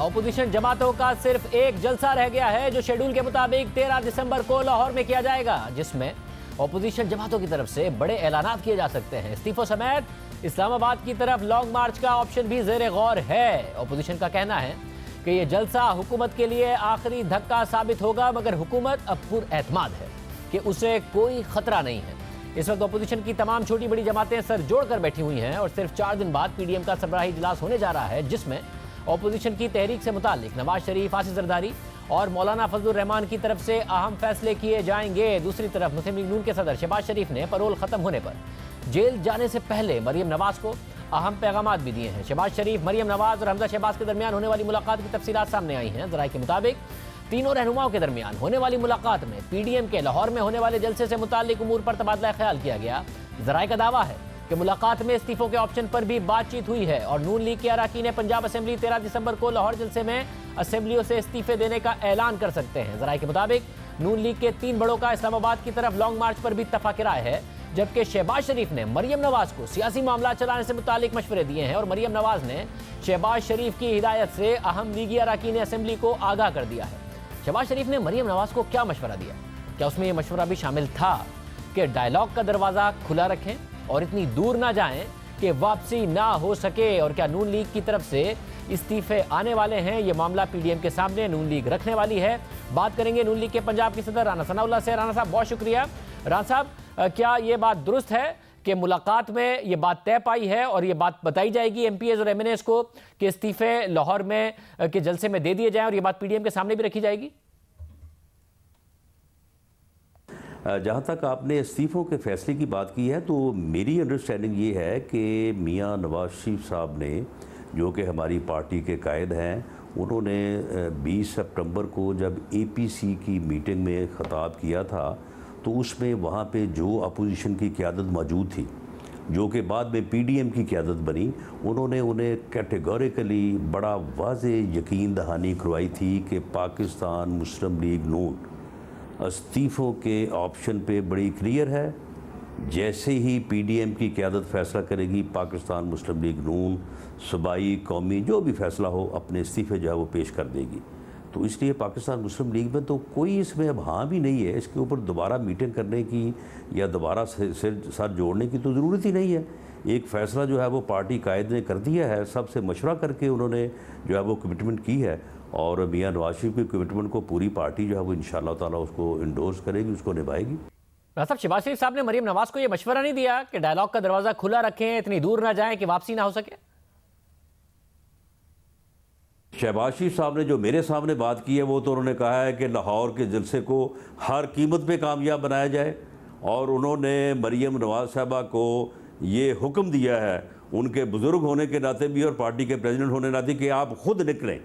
Opposition जमातों का सिर्फ एक जलसा रह गया है जो शेड्यूल के मुताबिक 13 दिसंबर को लाहौर में किया जाएगा, जिसमें ऑपोजिशन जमातों की तरफ से बड़े ऐलानात किए जा सकते हैं। इस्तीफों समेत इस्लामाबाद की तरफ लॉन्ग मार्च का ऑप्शन भी ज़ेरे गौर है। ऑपोजिशन का कहना है कि यह जलसा हुकूमत के लिए आखिरी धक्का साबित होगा, मगर हुकूमत अब पुरएतमाद है कि उसे कोई खतरा नहीं है। इस वक्त ऑपोजिशन की तमाम छोटी बड़ी जमातें सर जोड़कर बैठी हुई हैं और सिर्फ 4 दिन बाद पीडीएम का सरबराही इजलास होने जा रहा है, जिसमें ऑपोजिशन की तहरीक से मुतालिक नवाज शरीफ, आसिफ जरदारी और मौलाना फजलुर रहमान की तरफ से अहम फैसले किए जाएंगे। दूसरी तरफ मुस्लिम लीग नून के सदर शहबाज शरीफ ने पैरोल खत्म होने पर जेल जाने से पहले मरियम नवाज को अहम पैगामात भी दिए हैं। शहबाज शरीफ, मरियम नवाज और हमजा शहबाज के दरमियान होने वाली मुलाकात की तफसीलात सामने आई हैं। जराये के मुताबिक तीनों रहनुमाओं के दरमियान होने वाली मुलाकात में पीडीएम के लाहौर में होने वाले जलसे से मुतालिक उमूर पर तबादला ख्याल किया गया। जराये का दावा है कि मुलाकात में इस्तीफों के ऑप्शन पर भी बातचीत हुई है और नून लीग के अरकान पंजाब असेंबली 13 दिसंबर को लाहौर जलसे में असेंबलियों से इस्तीफे देने का ऐलान कर सकते हैं। जराये के मुताबिक नून लीग के 3 बड़ों का इस्लामाबाद की तरफ लॉन्ग मार्च पर भी इत्तफाक राय है, जबकि शहबाज शरीफ ने मरियम नवाज को सियासी मामला चलाने से मुतालिक मशवरे दिए हैं और मरियम नवाज ने शहबाज शरीफ की हिदायत से अहम लीगी अरकान असेंबली को आगाह कर दिया है। शहबाज शरीफ ने मरियम नवाज को क्या मशवरा दिया? क्या उसमें यह मशवरा भी शामिल था कि डायलॉग का दरवाज़ा खुला रखें और इतनी दूर ना जाएं कि वापसी ना हो सके? और क्या नून लीग की तरफ से इस्तीफे आने वाले हैं? ये मामला पीडीएम के सामने नून लीग रखने वाली है। बात करेंगे नून लीग के पंजाब के सदर राना सनाउल्लाह से। राना साहब, बहुत शुक्रिया। राना साहब, क्या ये बात दुरुस्त है कि मुलाकात में ये बात तय पाई है और ये बात बताई जाएगी एमपीएस और एमएनएस को कि इस्तीफे लाहौर में के जलसे में दे दिए जाएं और ये बात पीडीएम के सामने भी रखी जाएगी? जहाँ तक आपने इस्तीफ़ों के फैसले की बात की है, तो मेरी अंडरस्टैंडिंग ये है कि मियाँ नवाज शरीफ साहब ने, जो कि हमारी पार्टी के कायद हैं, उन्होंने 20 सितंबर को जब एपीसी की मीटिंग में ख़िताब किया था तो उसमें वहाँ पे जो अपोजिशन की क़यादत मौजूद थी, जो कि बाद में पीडीएम की क़यादत बनी, उन्होंने उन्हें कैटेगोरिकली बड़ा वाज़ेह यकीन दहानी करवाई थी कि पाकिस्तान मुस्लिम लीग नून इस्तीफ़ों के ऑप्शन पे बड़ी क्लियर है। जैसे ही पीडीएम की क़यादत फ़ैसला करेगी, पाकिस्तान मुस्लिम लीग नून सूबाई कौमी जो भी फ़ैसला हो अपने इस्तीफ़े जो है वो पेश कर देगी। तो इसलिए पाकिस्तान मुस्लिम लीग में तो कोई इसमें अब हाँ भी नहीं है। इसके ऊपर दोबारा मीटिंग करने की या दोबारा सर जोड़ने की तो ज़रूरत ही नहीं है। एक फ़ैसला जो है वो पार्टी कायद ने कर दिया है, सबसे मशवरा करके उन्होंने जो है वो कमिटमेंट की है और मियाँ नवाज शरीफ की कमिटमेंट को पूरी पार्टी जो है वो इंशाअल्लाह ताला उसको इंडोर्स करेगी, उसको निभाएगी। साहब, शहबाज शरीफ साहब ने मरियम नवाज को यह मशवरा नहीं दिया कि डायलॉग का दरवाज़ा खुला रखें, इतनी दूर ना जाएं कि वापसी ना हो सके? शहबाज शरीफ साहब ने जो मेरे सामने बात की है वो तो उन्होंने कहा है कि लाहौर के जलसे को हर कीमत पे कामयाब बनाया जाए और उन्होंने मरियम नवाज साहबा को ये हुक्म दिया है, उनके बुज़ुर्ग होने के नाते भी और पार्टी के प्रेसिडेंट होने के नाते, कि आप ख़ुद निकलें,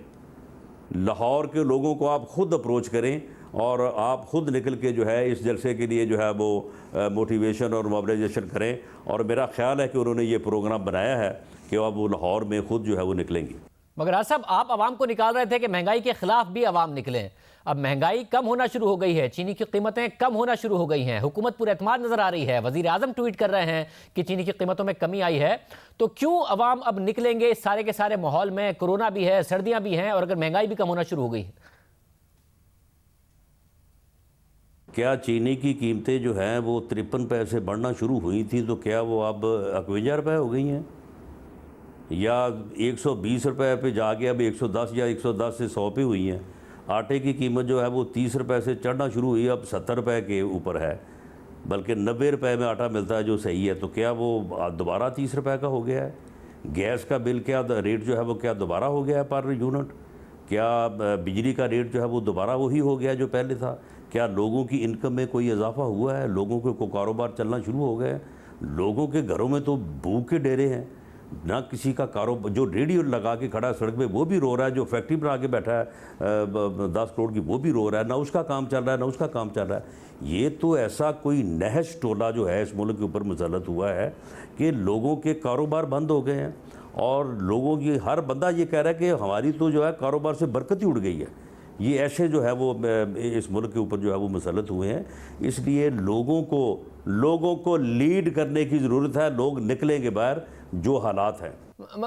लाहौर के लोगों को आप ख़ुद अप्रोच करें और आप ख़ुद निकल के जो है इस जलसे के लिए जो है वो मोटिवेशन और मोबिलाइजेशन करें। और मेरा ख्याल है कि उन्होंने ये प्रोग्राम बनाया है कि अब वो लाहौर में ख़ुद जो है वो निकलेंगी। मगर राज साहब, आप आवाम को निकाल रहे थे कि महंगाई के खिलाफ भी आवाम निकलें। अब महंगाई कम होना शुरू हो गई है, चीनी की कीमतें कम होना शुरू हो गई हैं, हुकूमत पुरएतमाद नजर आ रही है, वजीर आजम ट्वीट कर रहे हैं कि चीनी की कीमतों में कमी आई है, तो क्यों अवाम अब निकलेंगे इस सारे के सारे माहौल में? कोरोना भी है, सर्दियां भी हैं और अगर महंगाई भी कम होना शुरू हो गई है। क्या चीनी की कीमतें जो हैं वो 53 पैसे बढ़ना शुरू हुई थी, तो क्या वो अब 51 रुपये हो गई हैं या 120 रुपये पे जाके अब 110 या 110 से 100 पे हुई हैं? आटे की कीमत जो है वो 30 रुपये से चढ़ना शुरू हुई, अब 70 रुपये के ऊपर है, बल्कि 90 रुपये में आटा मिलता है जो सही है। तो क्या वो दोबारा 30 रुपये का हो गया है? गैस का बिल क्या रेट जो है वो क्या दोबारा हो गया है पर यूनिट? क्या बिजली का रेट जो है वो दोबारा वही हो गया जो पहले था? क्या लोगों की इनकम में कोई इजाफा हुआ है? लोगों को कारोबार चलना शुरू हो गए? लोगों के घरों में तो भूख के डेरे हैं, ना किसी का कारोबार। जो रेडियो लगा के खड़ा है सड़क पे वो भी रो रहा है, जो फैक्ट्री बना के बैठा है 10 करोड़ की वो भी रो रहा है, ना उसका काम चल रहा है ना उसका काम चल रहा है। ये तो ऐसा कोई नहश टोला जो है इस मुल्क के ऊपर मुसल्लत हुआ है कि लोगों के कारोबार बंद हो गए हैं और लोगों की हर बंदा ये कह रहा है कि हमारी तो जो है कारोबार से बरकत ही उड़ गई है। ये ऐसे जो है वो इस मुल्क के ऊपर जो है वो मुसल्लत हुए हैं। इसलिए लोगों को लीड करने की ज़रूरत है। लोग निकलेंगे बाहर, जो हालात हैं।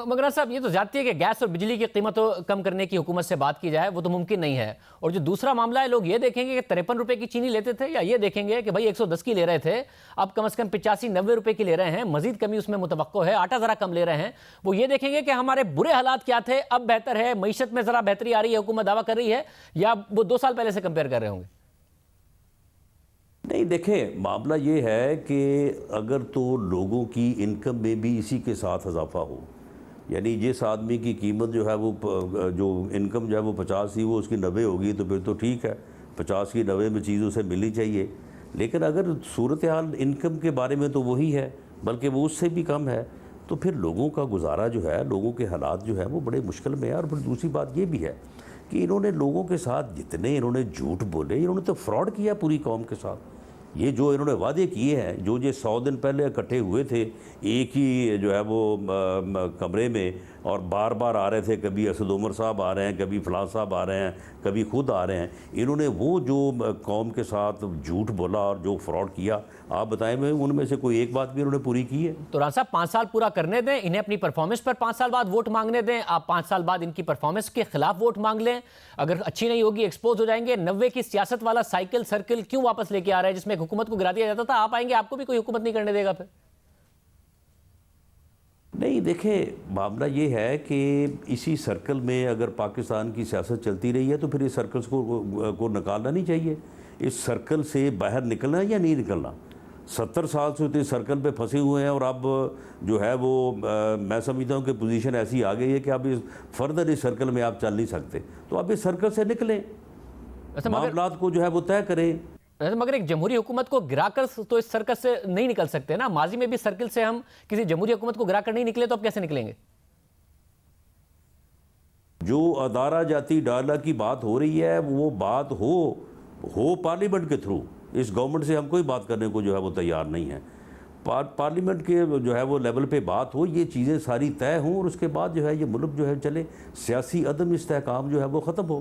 मगर साहब, ये तो जाती है कि गैस और बिजली की कीमतों कम करने की हुकूमत से बात की जाए, वो तो मुमकिन नहीं है। और जो दूसरा मामला है, लोग ये देखेंगे कि 53 रुपए की चीनी लेते थे, या ये देखेंगे कि भाई 110 की ले रहे थे, अब कम से कम 85-90 रुपए की ले रहे हैं, मजीद कमी उसमें मुतवक्को है, आटा जरा कम ले रहे हैं। वो ये देखेंगे कि हमारे बुरे हालात क्या थे, अब बेहतर है, मईशत में जरा बेहतरी आ रही है, हुकूमत दावा कर रही है, या वो 2 साल पहले से कंपेयर कर रहे होंगे? नहीं, देखें, मामला ये है कि अगर तो लोगों की इनकम में भी इसी के साथ इजाफा हो, यानी जिस आदमी की कीमत जो है वो जो इनकम जो है वो 50 थी, वो उसकी 90 होगी, तो फिर तो ठीक है, 50 की 90 में चीज़ उसे मिलनी चाहिए। लेकिन अगर सूरत हाल इनकम के बारे में तो वही है, बल्कि वो उससे भी कम है, तो फिर लोगों का गुजारा जो है, लोगों के हालात जो है वो बड़े मुश्किल में है। और फिर दूसरी बात ये भी है कि इन्होंने लोगों के साथ जितने इन्होंने झूठ बोले, इन्होंने तो फ्रॉड किया पूरी कौम के साथ। ये जो इन्होंने वादे किए हैं, जो ये 100 दिन पहले इकट्ठे हुए थे एक ही जो है वो कमरे में, और बार बार आ रहे थे, कभी असद उमर साहब आ रहे हैं, कभी फलां साहब आ रहे हैं, कभी खुद आ रहे हैं, इन्होंने वो जो कौम के साथ झूठ बोला और जो फ्रॉड किया, आप बताएं मैं उनमें से कोई एक बात भी इन्होंने पूरी की है? तो राना साहब, 5 साल पूरा करने दें इन्हें, अपनी परफॉर्मेंस पर 5 साल बाद वोट मांगने दें। आप 5 साल बाद इनकी परफॉर्मेंस के खिलाफ वोट मांग लें, अगर अच्छी नहीं होगी एक्सपोज हो जाएंगे। 90 की सियासत वाला साइकिल सर्किल क्यों वापस लेके आ रहे हैं, जिसमें हुकूमत को गिरा दिया जाता था, आप आएंगे आपको भी कोई हुकूमत नहीं करने देगा फिर? नहीं, देखें, मामला ये है कि इसी सर्कल में अगर पाकिस्तान की सियासत चलती रही है तो फिर इस सर्कल्स को निकालना नहीं चाहिए। इस सर्कल से बाहर निकलना या नहीं निकलना, 70 साल से तो इस सर्कल पे फंसे हुए हैं, और अब जो है वो मैं समझता हूँ कि पोजीशन ऐसी आ गई है कि अब इस फर्दर इस सर्कल में आप चल नहीं सकते, तो अब इस सर्कल से निकलें, मामलात को जो है वो तय करें। मगर एक जमहूरी हुकूमत को गिराकर तो इस सर्कल से नहीं निकल सकते ना। माजी में भी सर्कल से हम किसी जमहूरी हुकूमत को गिराकर नहीं निकले, तो अब कैसे निकलेंगे? जो अदारा जाती डाला की बात हो रही है, वो बात हो पार्लियामेंट के थ्रू। इस गवर्नमेंट से हम कोई बात करने को जो है वो तैयार नहीं है। पार्लियामेंट के जो है वो लेवल पे बात हो, ये चीज़ें सारी तय हों, और उसके बाद जो है ये मुल्क जो है चले, सियासी अदम इस्तेहकाम जो है वो ख़त्म हो।